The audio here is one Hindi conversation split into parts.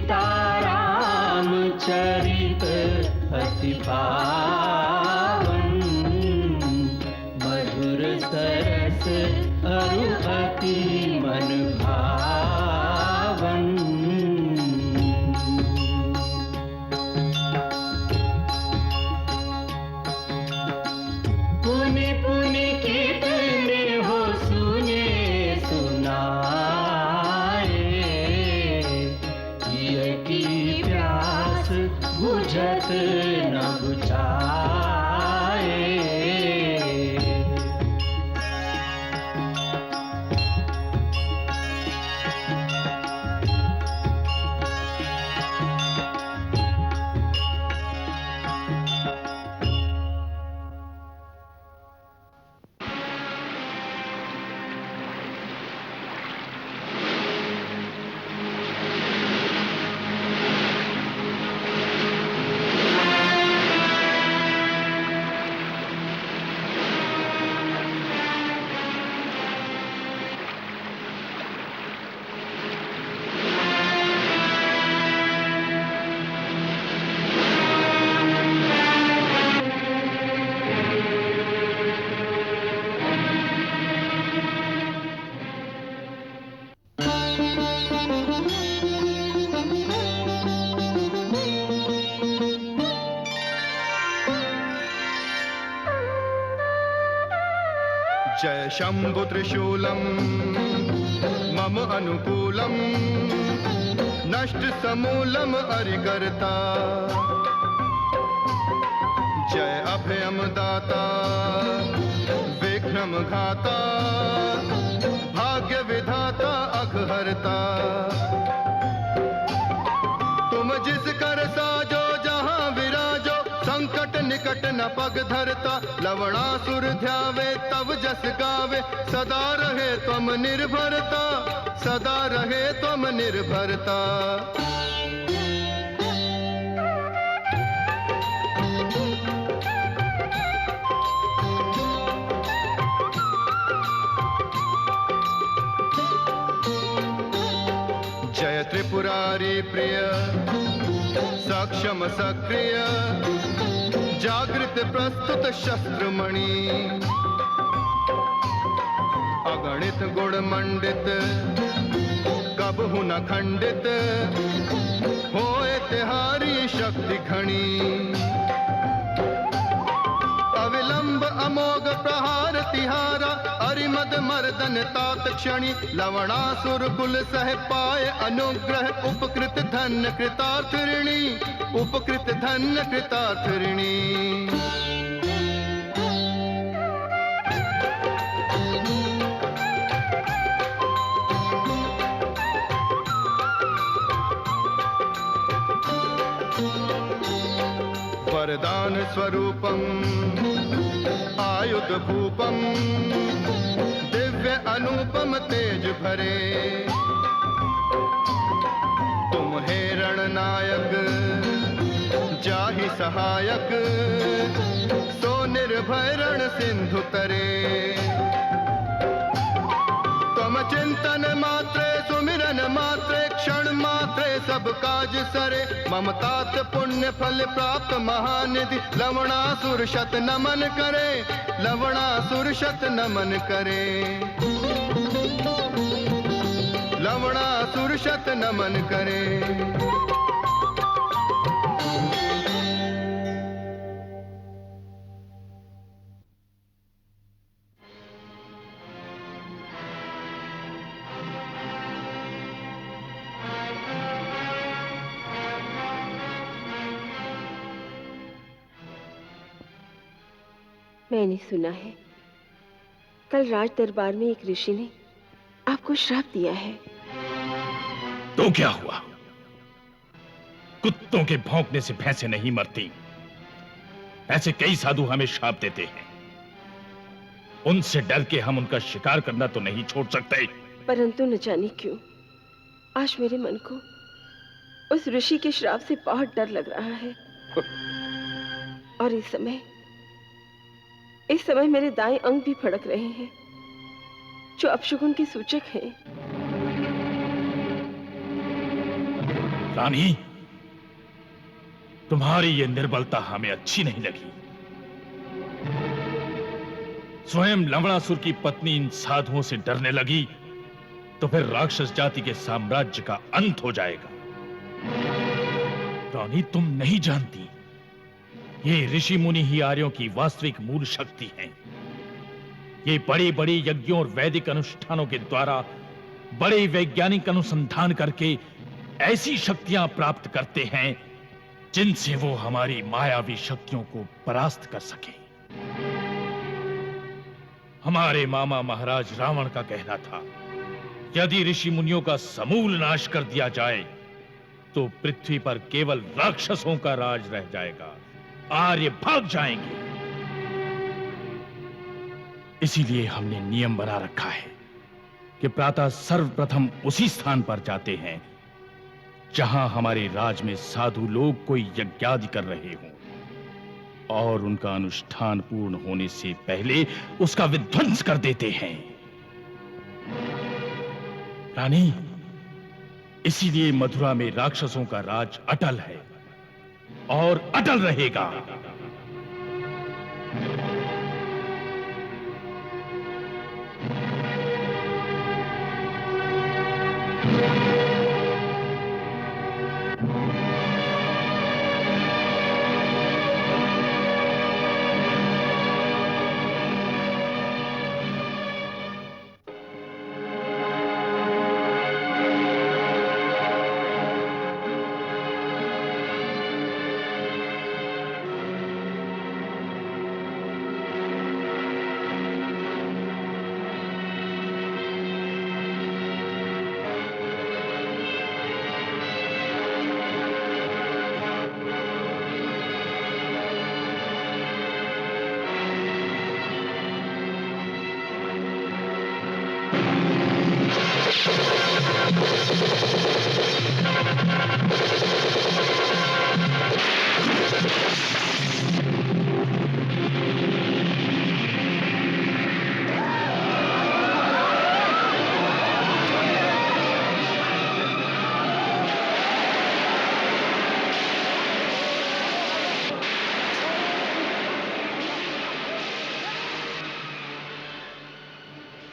सीताराम चरित अति पावन, मधुर सरस अरु अति मन भावन। पुनि पुनि कितने हो सुने सुनाए, पिय की प्यास बुझत न बुझाए। जय शंभु त्रिशूलम मम अनुकूलम, नष्ट समूलम अरिकर्ता। जय अभयम दाता विघ्नम घाता, भाग्य विधाता अघहर्ता। तुम जिस कर साजो जहां विराजो, संकट निकट न पग धरता। लवणासुर ध्यावे तब जस गावे, सदा रहे त्वम निर्भरता, सदा रहे त्वम निर्भरता। जय त्रिपुरारी प्रिय सक्षम सक्रिय, जागृत प्रस्तुत शस्त्रमणि। अगणित गुण मंडित कबहु न खंडित, होए तिहारी शक्ति खनी। अविलंब अमोघ प्रहार तिहारा, अरिमद मर्दन तात क्षणी। लवणासुर कुल सह पाए अनुग्रह, उपकृत धन्य कृतार्थ ऋणी, उपकृत धन्य कृतार्थ ऋणी। वरदान स्वरूपम आयुध भूपम, दिव्य अनुपम तेज भरे। तुम हे रणनायक जाहि सहायक, सो निर्भय रण सिंधु तरे। तुम चिंतन मात्रे सुमिरन मात्रे, क्षण मात्रे सब काज सरे। ममतात पुण्य फल प्राप्त महानिधि, लवणासुर शत नमन करे, लवणासुर शत नमन करे। लवणासुर शत नमन करे। मैंने सुना है कल राज दरबार में एक ऋषि ने आपको श्राप दिया है। तो क्या हुआ? कुत्तों के भौंकने से भैंसें नहीं मरती। ऐसे कई साधु हमें श्राप देते हैं। उनसे डर के हम उनका शिकार करना तो नहीं छोड़ सकते। परंतु न जाने क्यों आज मेरे मन को उस ऋषि के श्राप से बहुत डर लग रहा है। और इस समय मेरे दाएं अंग भी फड़क रहे हैं, जो अपशगुन के सूचक हैं। रानी, तुम्हारी ये निर्बलता हमें अच्छी नहीं लगी। स्वयं लवणासुर की पत्नी इन साधुओं से डरने लगी तो फिर राक्षस जाति के साम्राज्य का अंत हो जाएगा। रानी, तुम नहीं जानती, ये ऋषि मुनि ही आर्यों की वास्तविक मूल शक्ति हैं। ये बड़े बड़े यज्ञों और वैदिक अनुष्ठानों के द्वारा बड़े वैज्ञानिक अनुसंधान करके ऐसी शक्तियां प्राप्त करते हैं जिनसे वो हमारी मायावी शक्तियों को परास्त कर सके। हमारे मामा महाराज रावण का कहना था, यदि ऋषि मुनियों का समूल नाश कर दिया जाए तो पृथ्वी पर केवल राक्षसों का राज रह जाएगा, आर्य भाग जाएंगे। इसीलिए हमने नियम बना रखा है कि प्रातः सर्वप्रथम उसी स्थान पर जाते हैं जहां हमारे राज में साधु लोग कोई यज्ञादि कर रहे हों, और उनका अनुष्ठान पूर्ण होने से पहले उसका विध्वंस कर देते हैं। रानी, इसीलिए मथुरा में राक्षसों का राज अटल है और अटल रहेगा।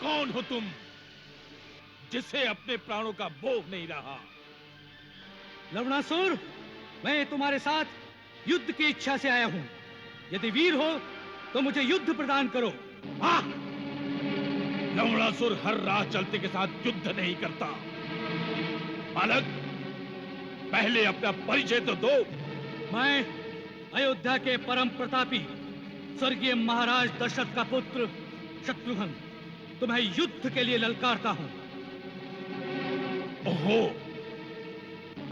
कौन हो तुम जिसे अपने प्राणों का मोह नहीं रहा? लवणासुर, मैं तुम्हारे साथ युद्ध की इच्छा से आया हूं। यदि वीर हो तो मुझे युद्ध प्रदान करो। हाँ, लवणासुर हर राह चलते के साथ युद्ध नहीं करता। बालक, पहले अपना परिचय तो दो। मैं अयोध्या के परम प्रतापी स्वर्गीय महाराज दशरथ का पुत्र शत्रुघ्न तुम्हें युद्ध के लिए ललकारता हूं। ओहो,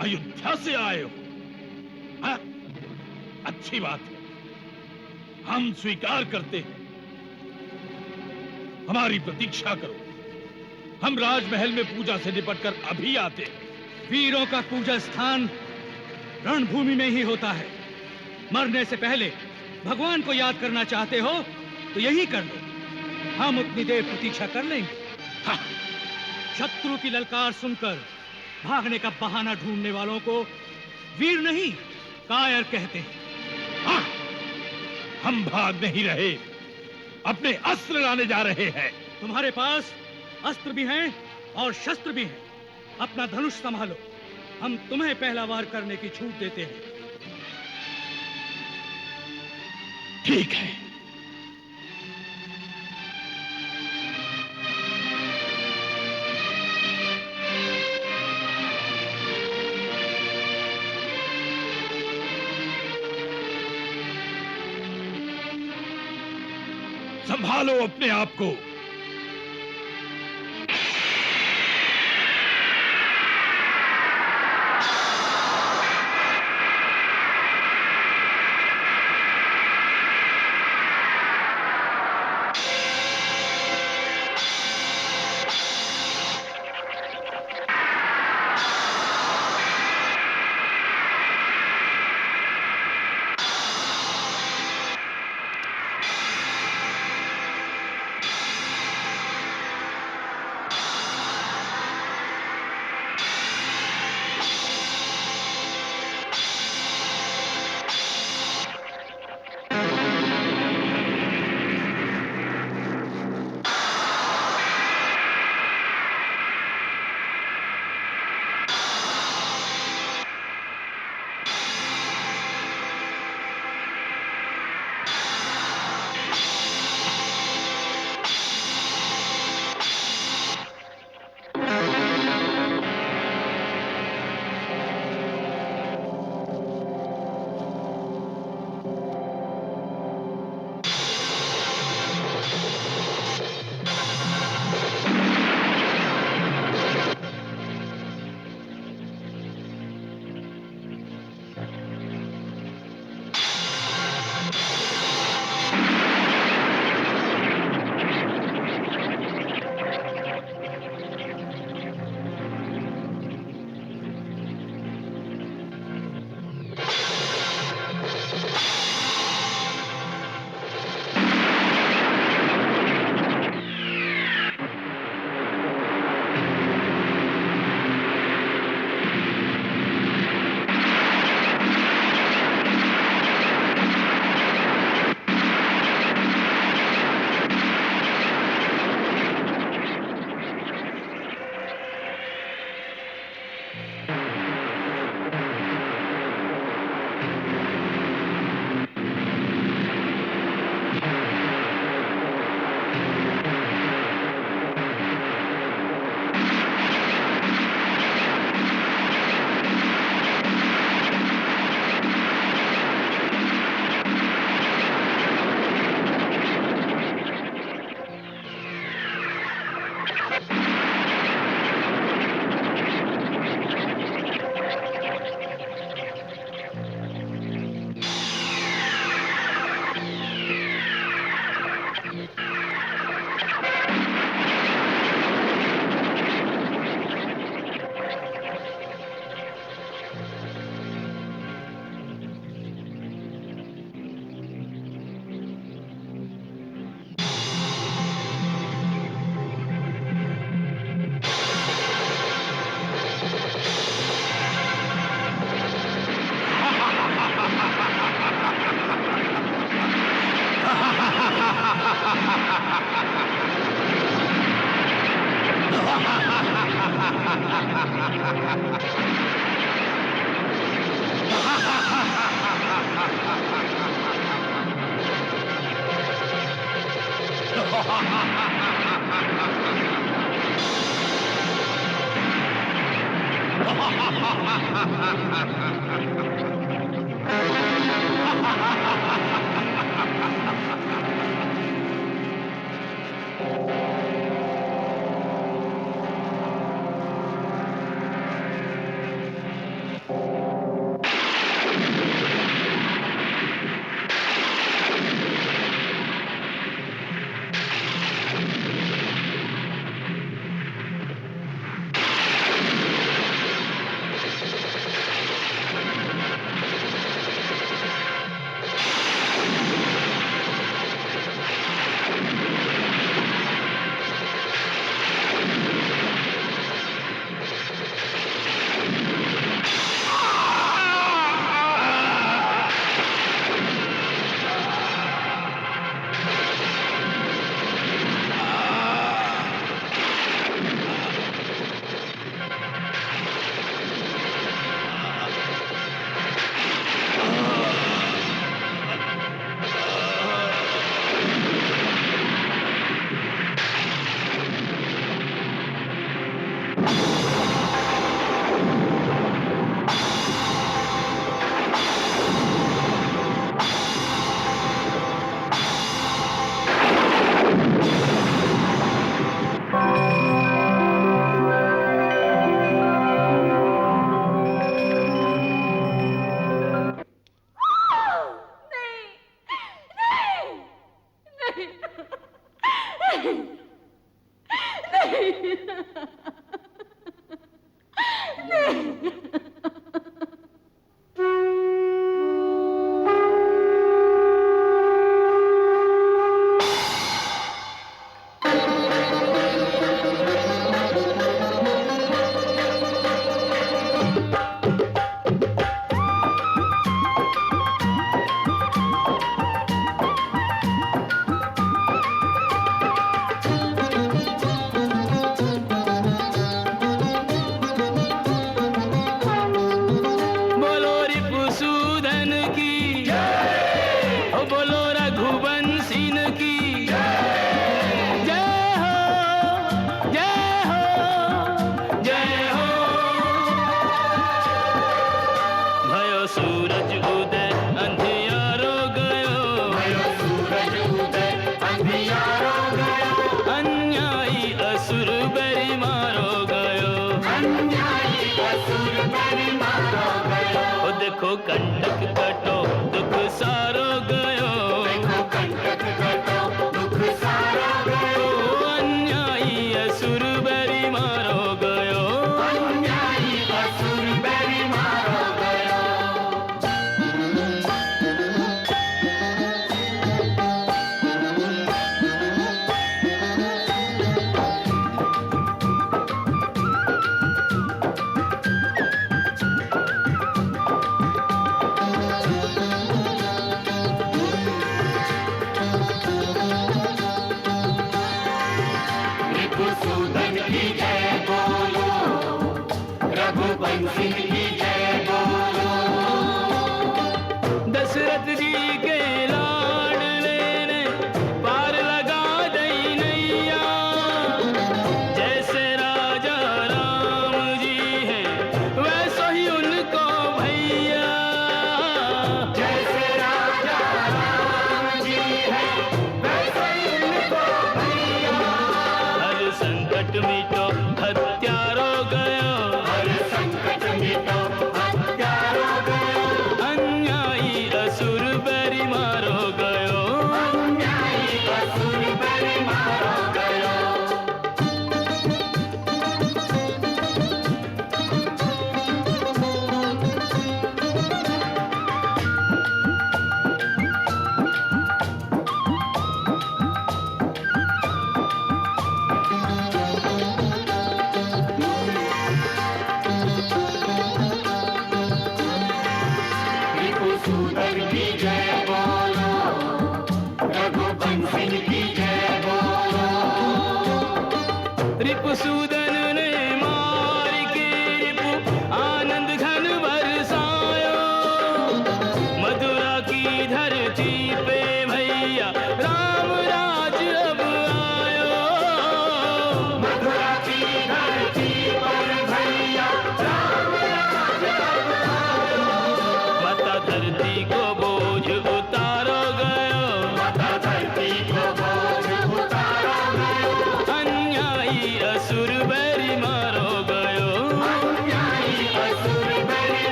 अयोध्या से आए हो? हाँ, अच्छी बात है, हम स्वीकार करते हैं। हमारी प्रतीक्षा करो, हम राजमहल में पूजा से निपटकर अभी आते हैं। वीरों का पूजा स्थान रणभूमि में ही होता है। मरने से पहले भगवान को याद करना चाहते हो तो यही कर लो, हम उतनी देर प्रतीक्षा कर लेंगे। हाँ। शत्रु की ललकार सुनकर भागने का बहाना ढूंढने वालों को वीर नहीं, कायर कहते हैं। हाँ, हम भाग नहीं रहे, अपने अस्त्र लाने जा रहे हैं। तुम्हारे पास अस्त्र भी हैं और शस्त्र भी हैं। अपना धनुष संभालो, हम तुम्हें पहला वार करने की छूट देते हैं। ठीक है। संभालो अपने आप को।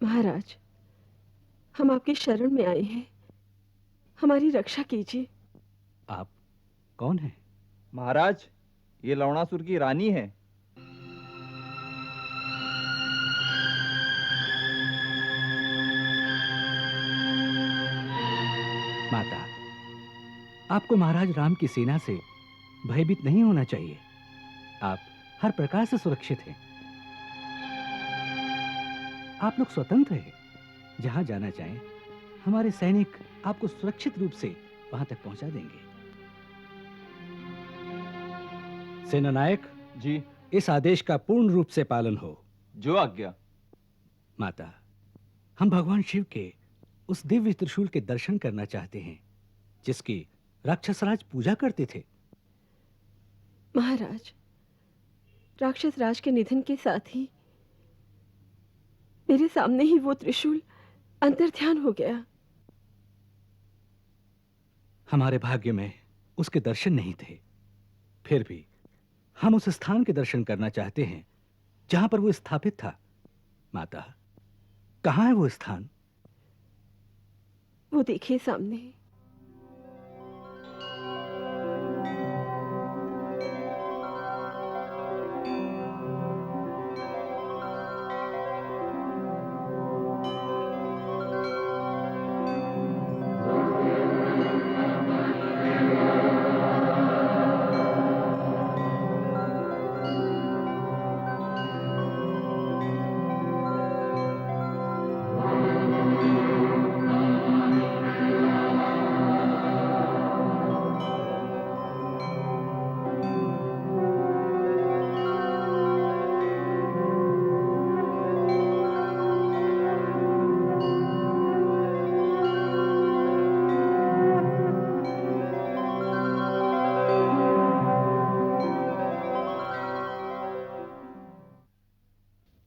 महाराज, हम आपकी शरण में आए हैं, हमारी रक्षा कीजिए। आप कौन हैं? महाराज, ये लवणासुर की रानी है। माता, आपको महाराज राम की सेना से भयभीत नहीं होना चाहिए। आप हर प्रकार से सुरक्षित हैं। आप लोग स्वतंत्र हैं। जहां जाना चाहें, हमारे सैनिक आपको सुरक्षित रूप से वहां तक पहुंचा देंगे। सेनानायक जी। इस आदेश का पूर्ण रूप से पालन हो। जो आज्ञा। माता, हम भगवान शिव के उस दिव्य त्रिशूल के दर्शन करना चाहते हैं जिसकी राक्षसराज पूजा करते थे। महाराज, राक्षस राज के निधन के साथ ही मेरे सामने ही वो त्रिशूल अंतर्ध्यान हो गया। हमारे भाग्य में उसके दर्शन नहीं थे। फिर भी हम उस स्थान के दर्शन करना चाहते हैं जहां पर वो स्थापित था। माता, कहां है वो स्थान? वो देखिए सामने।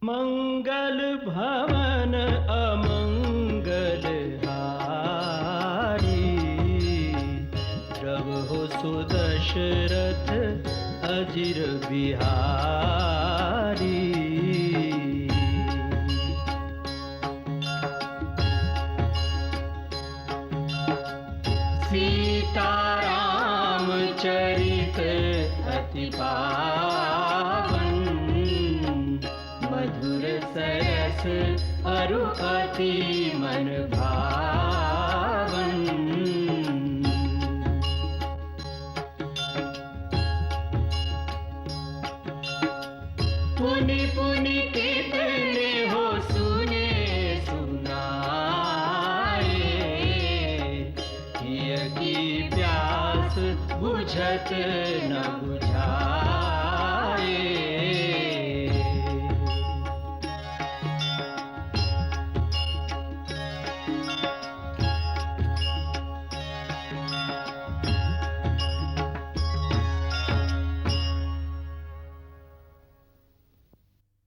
मंगल भवन अमंगल हारी, प्रभु हो सुदशरथ अजिर बिहारी। सीताराम चरित अति पावन, मधुर सरस अरु अति मन भावन। पुनि पुनि कितने हो सुने सुनाए, किय की प्यास बुझत न बुझाए।